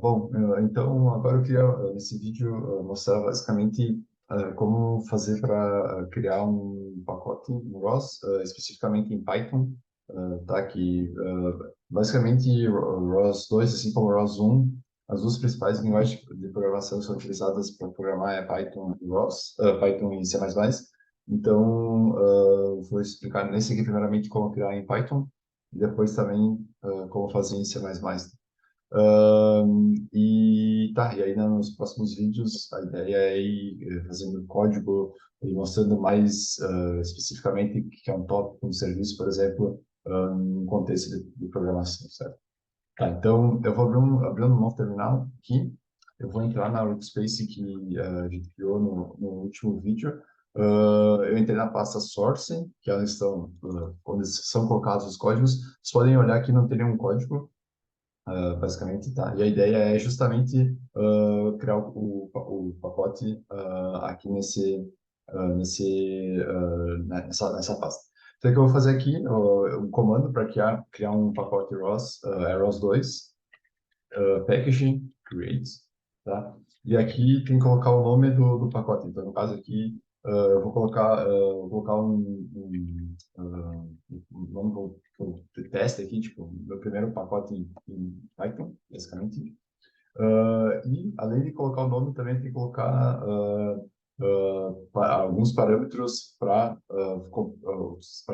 Bom, então agora eu queria nesse vídeo mostrar basicamente como fazer para criar um pacote no ROS, especificamente em Python, tá? Que basicamente ROS 2, assim como ROS 1, as duas principais linguagens de programação que são utilizadas para programar é Python e ROS, Python e C++. Então, vou explicar nesse aqui primeiramente como criar em Python e depois também como fazer em C++. E tá, e aí nos próximos vídeos a ideia é ir fazendo código e mostrando mais especificamente o que é um tópico, um serviço, por exemplo, no contexto de programação, certo? Tá, então eu vou abrir um novo terminal aqui, eu vou entrar na workspace que a gente criou no último vídeo. Eu entrei na pasta source, que é onde estão, onde são colocados os códigos. Vocês podem olhar que não tem nenhum código, basicamente, tá? E a ideia é justamente criar o pacote aqui nessa pasta. Então, o que eu vou fazer aqui, um comando para criar um pacote ROS, é ROS2, packaging, create, tá? E aqui tem que colocar o nome do pacote. Então, no caso aqui, eu vou colocar um nome de teste aqui, tipo, meu primeiro pacote em Python, basicamente. E, além de colocar o nome, também tem que colocar alguns parâmetros para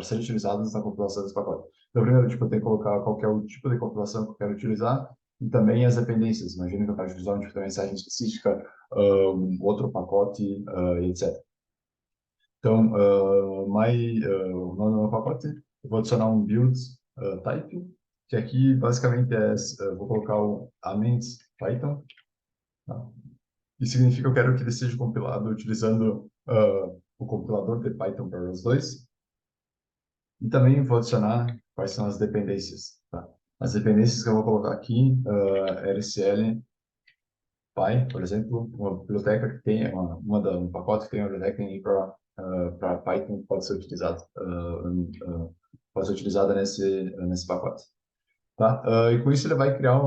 serem utilizados na compilação desse pacote. Então, primeiro, tipo, eu tenho que colocar qual que é o tipo de compilação que eu quero utilizar e também as dependências. Imagina que eu quero utilizar um tipo de mensagem específica, um outro pacote, e etc. Então, o nome do meu pacote, eu vou adicionar um build type, que aqui basicamente vou colocar o amend Python, tá? E significa que eu quero que ele seja compilado utilizando o compilador de Python para os dois. E também vou adicionar quais são as dependências, tá? As dependências que eu vou colocar aqui, LCL Py, por exemplo, uma biblioteca que tem, um pacote que tem uma biblioteca para Python pode ser utilizado, nesse pacote. Tá? E com isso ele vai criar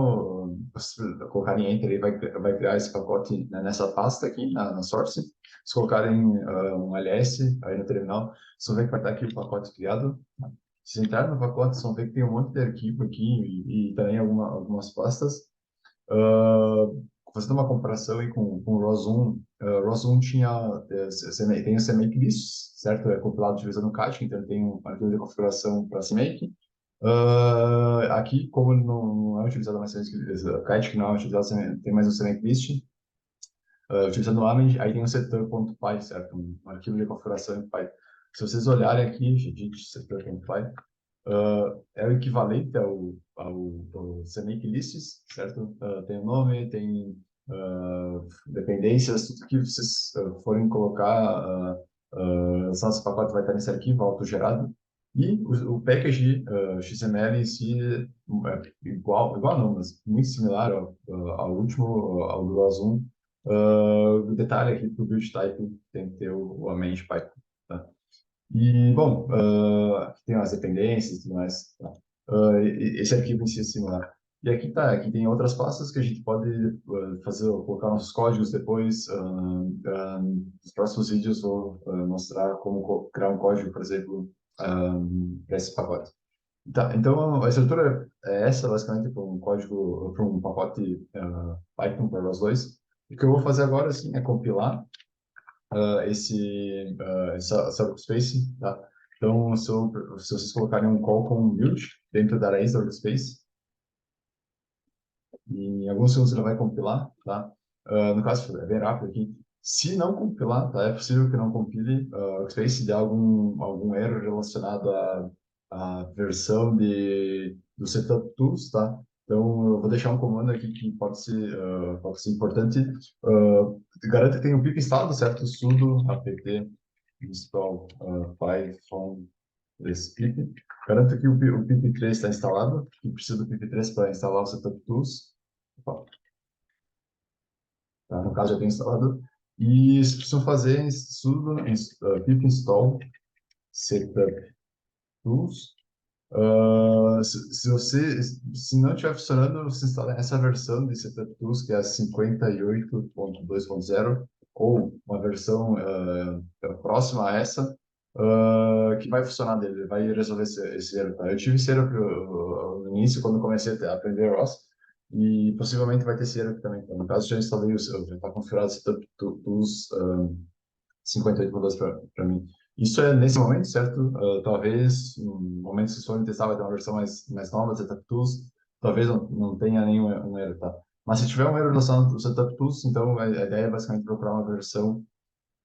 se colocarem enter, ele vai criar esse pacote, né, nessa pasta aqui, na source. Se colocarem um ls aí no terminal, vocês vão ver que vai estar aqui o pacote criado. Se entrar no pacote, vocês vão ver que tem um monte de arquivo aqui e também algumas pastas. Fazendo uma comparação aí com o ROS1, ROS1 tem o CMake list, certo? É compilado utilizando o Kite, então tem um arquivo de configuração para CMake. Aqui, como não é utilizado mais o Kite, que não é utilizado, tem mais um CMake list. Utilizando o Amend, aí tem um setup.py, certo? Um arquivo de configuração em Python. Se vocês olharem aqui, edit setup.py, é o equivalente ao CMake lists, certo? Tem o nome, tem dependências, tudo que vocês forem colocar, só esse pacote vai estar nesse arquivo autogerado. E o package XML em si é igual não, mas muito similar ao último, ao do ROS1. O detalhe aqui para o build type tem que ter o amend Python. Tá? E, bom, aqui tem as dependências e tudo mais. Tá? Esse arquivo em si é similar. E aqui tá, aqui tem outras pastas que a gente pode colocar nossos códigos depois. Nos próximos vídeos vou mostrar como criar um código, por exemplo, para esse pacote. Tá, então a estrutura é essa, basicamente, para um código, para um pacote Python para os dois. O que eu vou fazer agora, assim, é compilar essa workspace, tá? Então, se vocês colocarem um call com um build dentro da raiz da workspace, em alguns segundos ele vai compilar, tá? No caso, é bem rápido aqui. Se não compilar, tá? É possível que não compile a workspace, dê algum erro relacionado à versão do setup tools, tá? Então, eu vou deixar um comando aqui que pode ser importante. Garanta que tem um pip instalado, certo? Sudo apt install python pip. Garanto que o pip3 está instalado, que precisa do pip3 para instalar o setup tools. Opa, tá? No caso, já tem instalado. E se precisam fazer sudo pip install setup tools. Se não estiver funcionando, você instala essa versão de Setup Tools, que é a 58.2.0, ou uma versão próxima a essa, que vai funcionar dele, vai resolver esse erro. Tá? Eu tive esse erro no início, quando comecei a aprender ROS, e possivelmente vai ter esse erro aqui também. Então, no caso, já instalei, já está configurado o Setup Tools 58 para mim. Isso é nesse momento, certo? Talvez no momento que vocês forem testar vai ter uma versão mais nova do Setup Tools, talvez não tenha nenhum um erro, tá? Mas se tiver um erro relacionado ao Setup Tools, então a ideia é basicamente procurar uma versão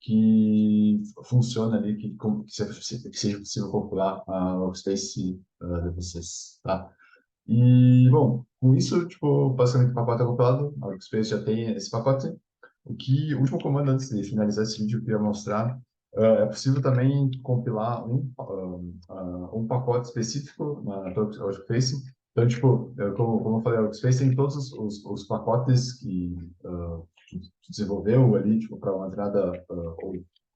que funcione ali, que seja possível compilar a workspace de vocês, tá? E, bom, com isso, tipo, basicamente o pacote é compilado, a workspace já tem esse pacote. O último comando antes de finalizar esse vídeo que eu queria mostrar, é possível também compilar um pacote específico na tua Workspace. Então, tipo, como eu falei, a Workspace tem todos os pacotes que tu desenvolveu ali, tipo, para uma entrada ou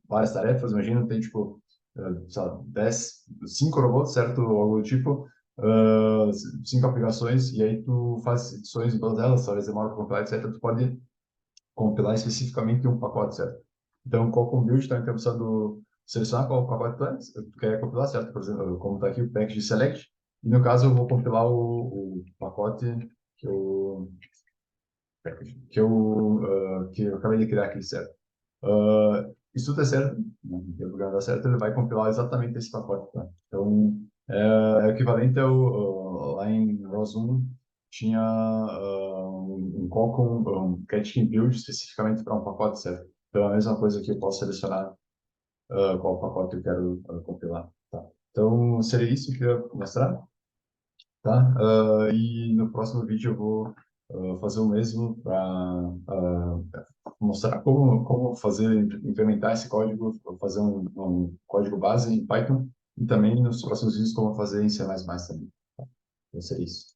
várias tarefas. Imagina, tem, tipo, sei lá, 10, 5 robots, certo? Ou algo do tipo, 5 aplicações, e aí tu faz edições em todas elas, talvez demora para compilar, etc. Tu pode compilar especificamente um pacote, certo? Então, Qualcomm Build também tem a opção do selecionar qual pacote tu quer compilar, certo? Por exemplo, como está aqui o package select, e no caso eu vou compilar o pacote que eu, que eu acabei de criar aqui, certo? Se tudo der certo, né, se o programa dar certo, ele vai compilar exatamente esse pacote, tá? Então, é equivalente lá em ROS 1, tinha um Qualcomm, um Catkin Build especificamente para um pacote, certo? Então, é a mesma coisa que eu posso selecionar qual pacote eu quero compilar, tá? Então, seria isso que eu ia mostrar, tá? E no próximo vídeo eu vou fazer o mesmo para mostrar como fazer, implementar esse código, fazer um código base em Python e também nos próximos vídeos como fazer em C++ também. Então, seria isso.